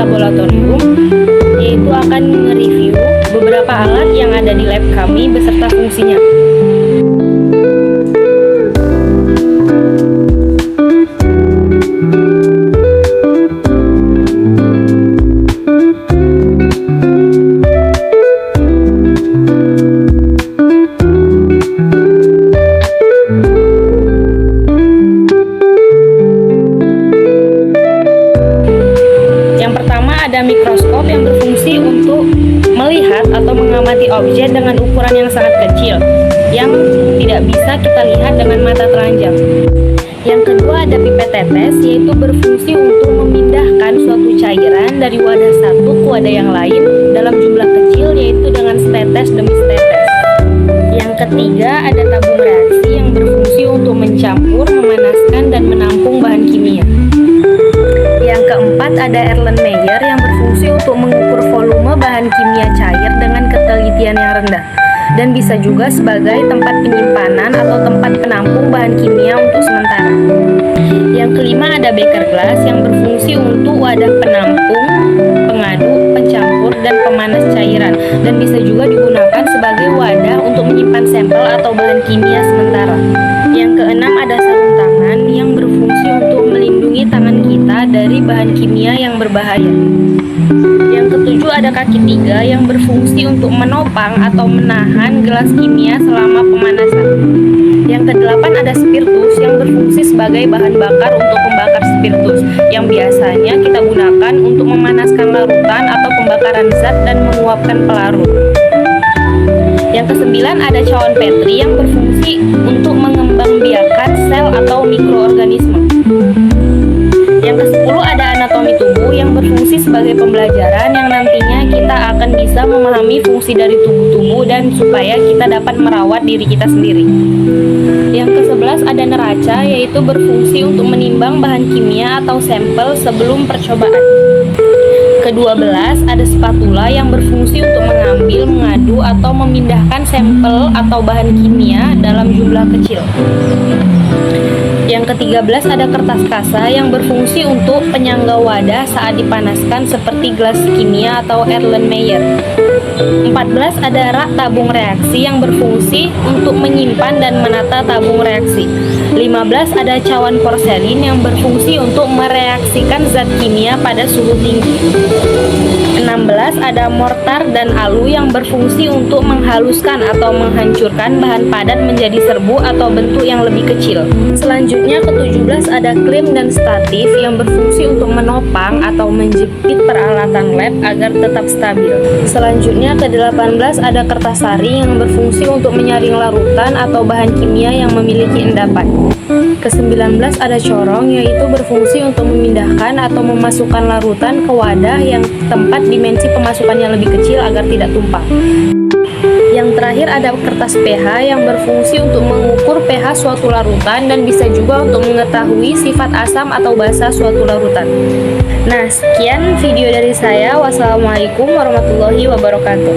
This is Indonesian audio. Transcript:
laboratorium, yaitu akan mereview beberapa alat yang ada di lab kami beserta fungsinya. Ada mikroskop yang berfungsi untuk melihat atau mengamati objek dengan ukuran yang sangat kecil yang tidak bisa kita lihat dengan mata telanjang. Yang kedua ada pipet tetes, yaitu berfungsi untuk memindahkan suatu cairan dari wadah satu ke wadah yang lain dalam jumlah kecil, yaitu dengan setetes demi setetes. Yang ketiga ada tabung reaksi yang berfungsi untuk mencampur, memanaskan, dan menampung bahan kimia. Yang keempat ada Erlenmeyer yang berfungsi untuk mengukur volume bahan kimia cair dengan ketelitian yang rendah dan bisa juga sebagai tempat penyimpanan atau tempat penampung bahan kimia untuk sementara. Yang kelima ada beker glass yang berfungsi untuk wadah penampung, pengaduk, pencampur, dan pemanas cairan dan bisa juga digunakan sebagai wadah untuk menyimpan sampel atau bahan kimia sementara. Yang keenam ada sarung tangan yang berfungsi untuk melindungi tangan kita dari bahan kimia yang berbahaya. Yang ketujuh ada kaki tiga yang berfungsi untuk menopang atau menahan gelas kimia selama pemanasan. Yang kedelapan ada spiritus yang berfungsi sebagai bahan bakar untuk membakar spiritus yang biasanya kita gunakan untuk memanaskan larutan atau pembakaran zat dan menguapkan pelarut. Yang kesembilan ada cawan Petri yang berfungsi untuk mengembangbiakan sel atau mikroorganisme. Yang ke-10 ada anatomi tubuh yang berfungsi sebagai pembelajaran yang nantinya kita akan bisa memahami fungsi dari tubuh dan supaya kita dapat merawat diri kita sendiri. Yang ke-11 ada neraca, yaitu berfungsi untuk menimbang bahan kimia atau sampel sebelum percobaan. Ke-12 ada spatula yang berfungsi untuk mengambil, mengadu, atau memindahkan sampel atau bahan kimia dalam jumlah kecil. Yang ke-13 ada kertas kasa yang berfungsi untuk penyangga wadah saat dipanaskan seperti gelas kimia atau Erlenmeyer. 14 ada rak tabung reaksi yang berfungsi untuk menyimpan dan menata tabung reaksi. 15 ada cawan porselin yang berfungsi untuk mereaksikan zat kimia pada suhu tinggi. 16 ada mortar dan alu yang berfungsi untuk menghaluskan atau menghancurkan bahan padat menjadi serbu atau bentuk yang lebih kecil. Selanjutnya ke-17 ada klem dan statif yang berfungsi untuk menopang atau menjepit peralatan lab agar tetap stabil. Selanjutnya ke-18 ada kertas saring yang berfungsi untuk menyaring larutan atau bahan kimia yang memiliki endapan. Ke-19 ada corong, yaitu berfungsi untuk memindahkan atau memasukkan larutan ke wadah yang tempat dimensi pemasukannya lebih kecil agar tidak tumpah. Yang terakhir ada kertas pH yang berfungsi untuk mengukur pH suatu larutan dan bisa juga untuk mengetahui sifat asam atau basa suatu larutan. Nah, sekian video dari saya. Wassalamualaikum warahmatullahi wabarakatuh.